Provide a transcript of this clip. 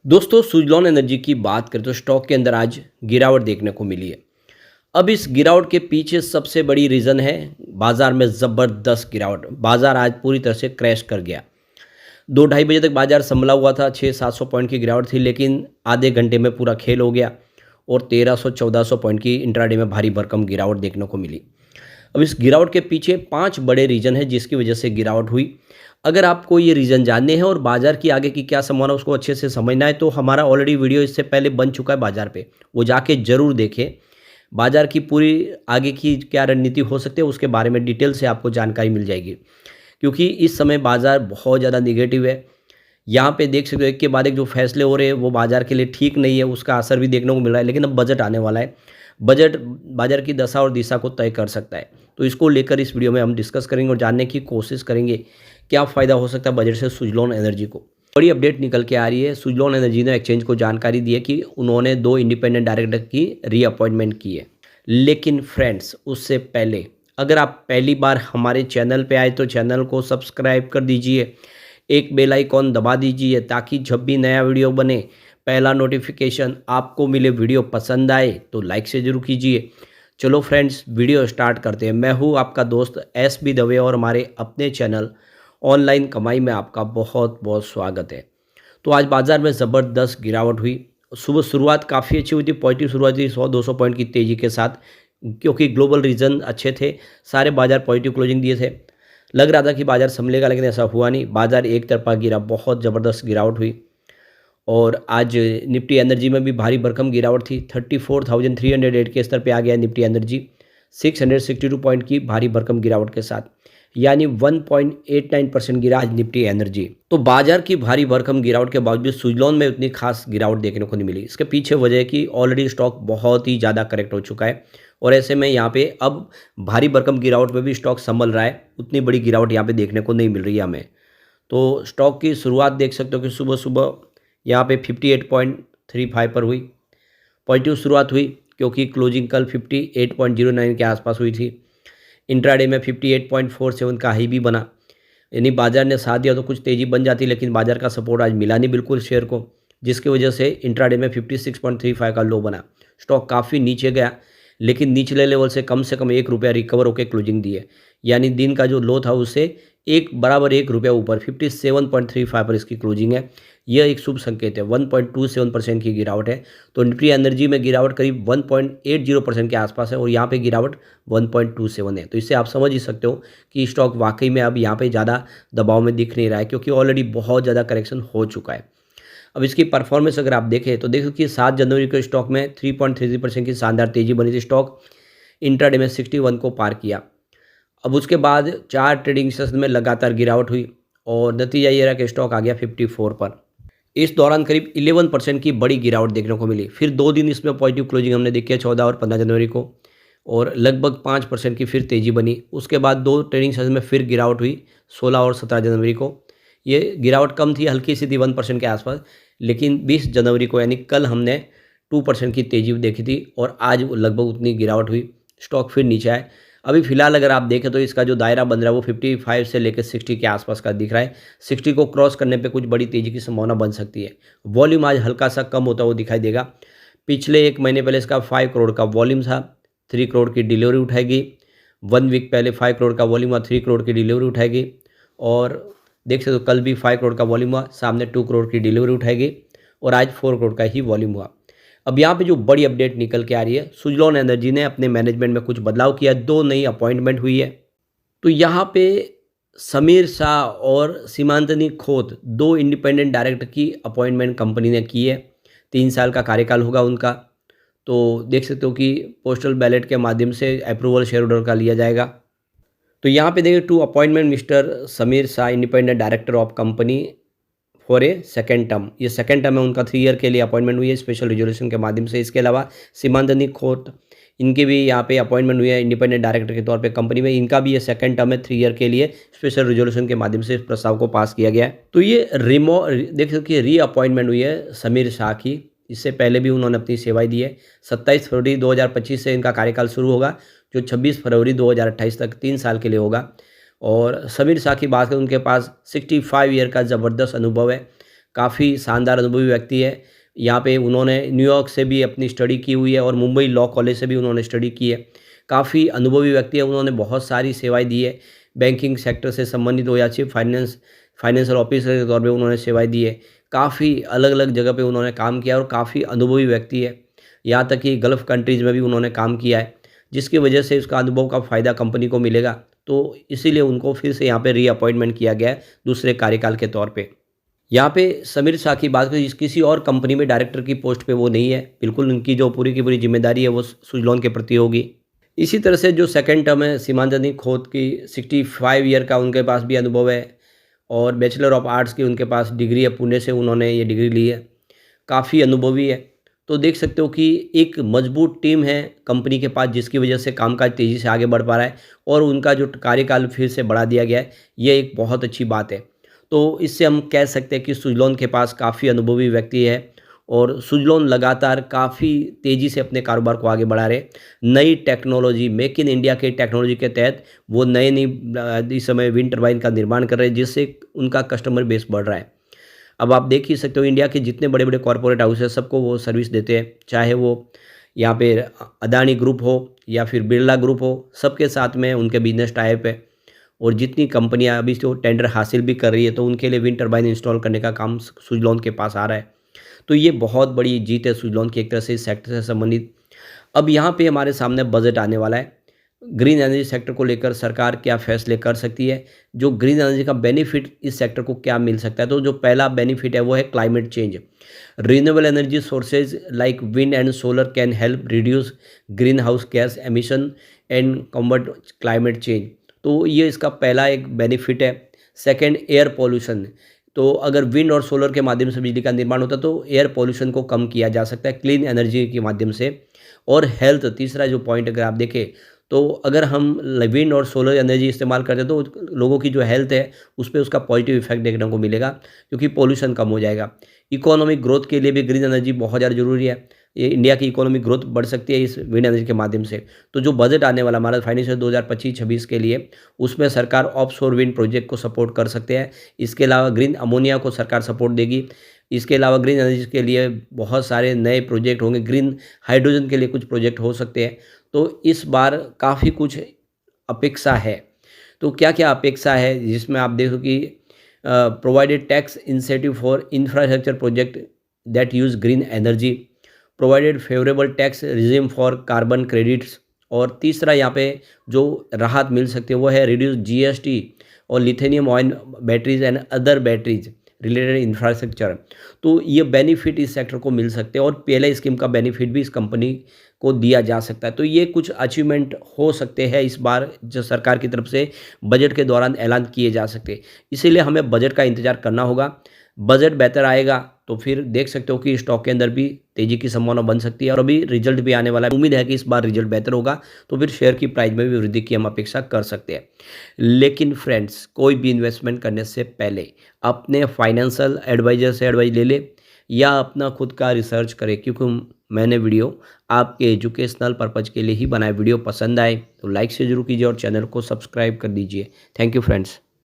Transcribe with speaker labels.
Speaker 1: दोस्तों सुजलॉन एनर्जी की बात करें तो स्टॉक के अंदर आज गिरावट देखने को मिली है। अब इस गिरावट के पीछे सबसे बड़ी रीज़न है बाज़ार में ज़बरदस्त गिरावट। बाज़ार आज पूरी तरह से क्रैश कर गया। 2 ढाई बजे तक बाज़ार संभला हुआ था, 600-700 पॉइंट की गिरावट थी, लेकिन आधे घंटे में पूरा खेल हो गया और 1300-1400 पॉइंट की इंट्राडे में भारी भरकम गिरावट देखने को मिली। अब इस गिरावट के पीछे 5 बड़े रीज़न हैं जिसकी वजह से गिरावट हुई। अगर आपको ये रीज़न जानने हैं और बाज़ार की आगे की क्या संभावना उसको अच्छे से समझना है तो हमारा ऑलरेडी वीडियो इससे पहले बन चुका है बाज़ार पे, वो जाके ज़रूर देखें। बाज़ार की पूरी आगे की क्या रणनीति हो सकती है उसके बारे में डिटेल से आपको जानकारी मिल जाएगी। क्योंकि इस समय बाज़ार बहुत ज़्यादा नेगेटिव है। यहाँ पे देख सकते हो एक के बाद एक जो फैसले हो रहे हैं वो बाज़ार के लिए ठीक नहीं है, उसका असर भी देखने को मिल रहा है। लेकिन अब बजट आने वाला है। बजट बाज़ार की दशा और दिशा को तय कर सकता है। तो इसको लेकर इस वीडियो में हम डिस्कस करेंगे और जानने की कोशिश करेंगे क्या फ़ायदा हो सकता है बजट से सुजलॉन एनर्जी को। बड़ी अपडेट निकल के आ रही है। सुजलॉन एनर्जी ने एक्सचेंज को जानकारी दी है कि उन्होंने 2 इंडिपेंडेंट डायरेक्टर की रीअपॉइंटमेंट की है। लेकिन फ्रेंड्स उससे पहले अगर आप पहली बार हमारे चैनल पे आए तो चैनल को सब्सक्राइब कर दीजिए, एक बेल आइकॉन दबा दीजिए ताकि जब भी नया वीडियो बने पहला नोटिफिकेशन आपको मिले। वीडियो पसंद आए तो लाइक से ज़रूर कीजिए। चलो फ्रेंड्स वीडियो स्टार्ट करते हैं। मैं हूँ आपका दोस्त SB दवे और हमारे अपने चैनल ऑनलाइन कमाई में आपका बहुत बहुत स्वागत है। तो आज बाज़ार में ज़बरदस्त गिरावट हुई। सुबह शुरुआत काफ़ी अच्छी हुई थी, पॉजिटिव शुरुआत थी 100-200 पॉइंट की तेज़ी के साथ, क्योंकि ग्लोबल रीजन अच्छे थे, सारे बाज़ार पॉजिटिव क्लोजिंग दिए थे। लग रहा था कि बाज़ार संभलेगा, लेकिन ऐसा हुआ नहीं। बाज़ार एक तरफा गिरा, बहुत ज़बरदस्त गिरावट हुई। और आज निफ्टी एनर्जी में भी भारी भरकम गिरावट थी। 34,308 के स्तर पे आ गया निफ्टी एनर्जी 662 पॉइंट की भारी भरकम गिरावट के साथ, यानी 1.89% गिरा आज निफ्टी एनर्जी। तो बाजार की भारी भरकम गिरावट के बावजूद सुजलॉन में उतनी खास गिरावट देखने को नहीं मिली। इसके पीछे वजह है कि ऑलरेडी स्टॉक बहुत ही ज़्यादा करेक्ट हो चुका है और ऐसे में यहाँ पे अब भारी भरकम गिरावट में भी स्टॉक संभल रहा है। उतनी बड़ी गिरावट यहाँ पे देखने को नहीं मिल रही है हमें। तो स्टॉक की शुरुआत देख सकते हो कि सुबह सुबह यहाँ पे 58.35 पर हुई, पॉजिटिव शुरुआत हुई क्योंकि क्लोजिंग कल 58.09 के आसपास हुई थी। इंट्राडे में 58.47 का हाई भी बना, यानी बाजार ने साथ दिया तो कुछ तेज़ी बन जाती, लेकिन बाजार का सपोर्ट आज मिला नहीं बिल्कुल शेयर को, जिसकी वजह से इंट्राडे में 56.35 का लो बना। स्टॉक काफ़ी नीचे गया, लेकिन निचले लेवल से कम ₹1 रिकवर होकर क्लोजिंग दी है, यानी दिन का जो लो था उससे ₹1 ऊपर 57.35 पर इसकी क्लोजिंग है। यह एक शुभ संकेत है। 1.27% की गिरावट है। तो निफ्टी एनर्जी में गिरावट करीब 1.80% के आसपास है और यहाँ पे गिरावट 1.27 है। तो इससे आप समझ ही सकते हो कि स्टॉक वाकई में अब यहाँ पे ज़्यादा दबाव में दिख नहीं रहा है, क्योंकि ऑलरेडी बहुत ज़्यादा करेक्शन हो चुका है। अब इसकी परफॉर्मेंस अगर आप देखें तो देखो कि 7 जनवरी को स्टॉक में 3.33% की शानदार तेज़ी बनी थी। स्टॉक इंट्राडे में 61 को पार किया। अब उसके बाद 4 ट्रेडिंग सेशन में लगातार गिरावट हुई और नतीजा ये रहा कि स्टॉक आ गया 54 पर। इस दौरान करीब 11% की बड़ी गिरावट देखने को मिली। फिर 2 दिन इसमें पॉजिटिव क्लोजिंग हमने देखी है, 14 और 15 जनवरी को, और लगभग 5% की फिर तेज़ी बनी। उसके बाद 2 ट्रेडिंग सेशन में फिर गिरावट हुई 16 और 17 जनवरी को। ये गिरावट कम थी, हल्की सी थी 1% के आसपास, लेकिन 20 जनवरी को यानी कल हमने 2% की तेज़ी देखी थी और आज लगभग उतनी गिरावट हुई। स्टॉक फिर नीचे आए। अभी फ़िलहाल अगर आप देखें तो इसका जो दायरा बन रहा है वो 55 से लेकर 60 के आसपास का दिख रहा है। 60 को क्रॉस करने पे कुछ बड़ी तेज़ी की संभावना बन सकती है। वॉल्यूम आज हल्का सा कम होता हुआ दिखाई देगा। पिछले 1 महीने पहले इसका 5 करोड़ का वॉल्यूम था, 3 करोड़ की डिलीवरी उठाएगी। 1 वीक पहले 5 करोड़ का वॉल्यूम हुआ, 3 करोड़ की डिलीवरी उठाएगी। और देख सकते हो कल भी 5 करोड़ का वॉल्यूम हुआ, सामने 2 करोड़ की डिलीवरी उठाएगी और आज 4 करोड़ का ही वॉल्यूम हुआ। अब यहाँ पे जो बड़ी अपडेट निकल के आ रही है, सुजलॉन एनर्जी ने अपने मैनेजमेंट में कुछ बदलाव किया, 2 नई अपॉइंटमेंट हुई है। तो यहाँ पे समीर शाह और सीमांतनी खोत 2 इंडिपेंडेंट डायरेक्टर की अपॉइंटमेंट कंपनी ने की है। 3 साल का कार्यकाल होगा उनका। तो देख सकते हो कि पोस्टल बैलेट के माध्यम से अप्रूवल शेयर होल्डर का लिया जाएगा। तो यहाँ पे देखिए 2 appointment mister Sameer Shah independent director of company for a second term. ये सेकेंड टर्म है उनका, 3 ईयर के लिए अपॉइंटमेंट हुई है स्पेशल रिजोल्यूशन के माध्यम से। इसके अलावा सीमांतनी खोत, इनकी भी यहाँ पे अपॉइंटमेंट हुई है इंडिपेंडेंट डायरेक्टर के तौर पे कंपनी में। इनका भी ये सेकंड टर्म है, 3 ईयर के लिए स्पेशल रिजोल्यूशन के माध्यम से इस प्रस्ताव को पास किया गया है। तो ये देख सकते हैं री अपॉइंटमेंट हुई है समीर शाह की। इससे पहले भी उन्होंने अपनी सेवाएं दी है। 27 फरवरी 2025 से इनका कार्यकाल शुरू होगा, जो 26 फरवरी 2028 तक 3 साल के लिए होगा। और समीर शाह की बात करें, उनके पास 65 ईयर का ज़बरदस्त अनुभव है। काफ़ी शानदार अनुभवी व्यक्ति है। यहाँ पे उन्होंने न्यूयॉर्क से भी अपनी स्टडी की हुई है और मुंबई लॉ कॉलेज से भी उन्होंने स्टडी की है। काफ़ी अनुभवी व्यक्ति है, उन्होंने बहुत सारी सेवाएँ दी है। बैंकिंग सेक्टर से संबंधित हो या चीफ फाइनेंशियल ऑफिसर के तौर पे उन्होंने सेवाएँ दी है। काफ़ी अलग-अलग जगह पे उन्होंने काम किया और काफ़ी अनुभवी व्यक्ति है। यहाँ तक कि गल्फ़ कंट्रीज़ में भी उन्होंने काम किया है, जिसकी वजह से उसका अनुभव का फ़ायदा कंपनी को मिलेगा। तो इसीलिए उनको फिर से यहाँ पे रीअपॉइंटमेंट किया गया है दूसरे कार्यकाल के तौर पे। यहाँ पे समीर शाह की बात करें, किसी और कंपनी में डायरेक्टर की पोस्ट पे वो नहीं है। बिल्कुल उनकी जो पूरी की पूरी ज़िम्मेदारी है वो सुज़लॉन के प्रति होगी। इसी तरह से जो सेकंड टर्म है सीमांत खोत की, 65 ईयर का उनके पास भी अनुभव है और बैचलर ऑफ आर्ट्स की उनके पास डिग्री है, पुणे से उन्होंने ये डिग्री ली है। काफ़ी अनुभवी है। तो देख सकते हो कि एक मजबूत टीम है कंपनी के पास, जिसकी वजह से कामकाज तेज़ी से आगे बढ़ पा रहा है और उनका जो कार्यकाल फिर से बढ़ा दिया गया है, ये एक बहुत अच्छी बात है। तो इससे हम कह सकते हैं कि सुज़लॉन के पास काफ़ी अनुभवी व्यक्ति है और सुज़लॉन लगातार काफ़ी तेज़ी से अपने कारोबार को आगे बढ़ा रहे। नई टेक्नोलॉजी, मेक इन इंडिया के टेक्नोलॉजी के तहत वो नई इस समय विंड टरबाइन का निर्माण कर रहे हैं, जिससे उनका कस्टमर बेस बढ़ रहा है। अब आप देख ही सकते हो इंडिया के जितने बड़े-बड़े कॉर्पोरेट हाउस हैं, सबको वो सर्विस देते हैं। चाहे वो यहाँ पे अदानी ग्रुप हो या फिर बिरला ग्रुप हो, सबके साथ में उनके बिज़नेस टाई अप है। और जितनी कंपनियाँ अभी जो टेंडर हासिल भी कर रही है, तो उनके लिए विंड टरबाइन इंस्टॉल करने का काम सुज़लॉन के पास आ रहा है। तो ये बहुत बड़ी जीत है सुज़लॉन की एक तरह से इस सेक्टर से संबंधित। अब यहाँ पे हमारे सामने बजट आने वाला है। ग्रीन एनर्जी सेक्टर को लेकर सरकार क्या फैसले कर सकती है, जो ग्रीन एनर्जी का बेनिफिट इस सेक्टर को क्या मिल सकता है। तो जो पहला बेनिफिट है वो है climate change. Renewable energy sources like wind and solar can help reduce green house gas emission and combat climate change. तो ये इसका पहला एक बेनिफिट है। Second, air pollution. तो अगर विंड और सोलर के माध्यम से बिजली का निर्माण होता है तो एयर पॉल्यूशन को कम किया जा सकता है क्लीन एनर्जी के माध्यम से। और हेल्थ, तीसरा जो पॉइंट अगर आप देखें, तो अगर हम विंड और सोलर एनर्जी इस्तेमाल करते हैं तो लोगों की जो हेल्थ है उस पे उसका पॉजिटिव इफेक्ट देखने को मिलेगा, क्योंकि पोल्यूशन कम हो जाएगा। इकोनॉमिक ग्रोथ के लिए भी ग्रीन एनर्जी बहुत ज़्यादा ज़रूरी है। ये इंडिया की इकोनॉमिक ग्रोथ बढ़ सकती है इस विंड एनर्जी के माध्यम से। तो जो बजट आने वाला हमारा फाइनेंशियल 2025-26 के लिए, उसमें सरकार ऑफशोर विंड प्रोजेक्ट को सपोर्ट कर सकते हैं। इसके अलावा ग्रीन अमोनिया को सरकार सपोर्ट देगी। इसके अलावा ग्रीन एनर्जी के लिए बहुत सारे नए प्रोजेक्ट होंगे। ग्रीन हाइड्रोजन के लिए कुछ प्रोजेक्ट हो सकते हैं। तो इस बार काफ़ी कुछ अपेक्षा है। तो क्या-क्या अपेक्षा है, जिसमें आप देखो कि provided tax incentive for infrastructure project that use green energy, provided favourable tax regime for carbon credits. और तीसरा यहाँ पे जो राहत मिल सकती है वो है रिड्यूस जीएसटी और lithium ion batteries and other batteries related infrastructure. तो ये बेनिफिट इस सेक्टर को मिल सकते हैं और पीएलआई स्कीम का बेनिफिट भी इस कंपनी को दिया जा सकता है। तो ये कुछ अचीवमेंट हो सकते हैं इस बार जो सरकार की तरफ से बजट के दौरान ऐलान किए जा सकते हैं। इसीलिए हमें बजट का इंतज़ार करना होगा। बजट बेहतर आएगा तो फिर देख सकते हो कि स्टॉक के अंदर भी तेज़ी की संभावना बन सकती है और अभी रिजल्ट भी आने वाला है। उम्मीद है कि इस बार रिजल्ट बेहतर होगा, तो फिर शेयर की प्राइस में भी वृद्धि की हम अपेक्षा कर सकते हैं। लेकिन फ्रेंड्स, कोई भी इन्वेस्टमेंट करने से पहले अपने फाइनेंशियल एडवाइज़र से एडवाइस ले ले या अपना खुद का रिसर्च करें, क्योंकि मैंने वीडियो आपके एजुकेशनल पर्पज़ के लिए ही बनाया। वीडियो पसंद आए तो लाइक से ज़रूर कीजिए और चैनल को सब्सक्राइब कर दीजिए। Thank you friends.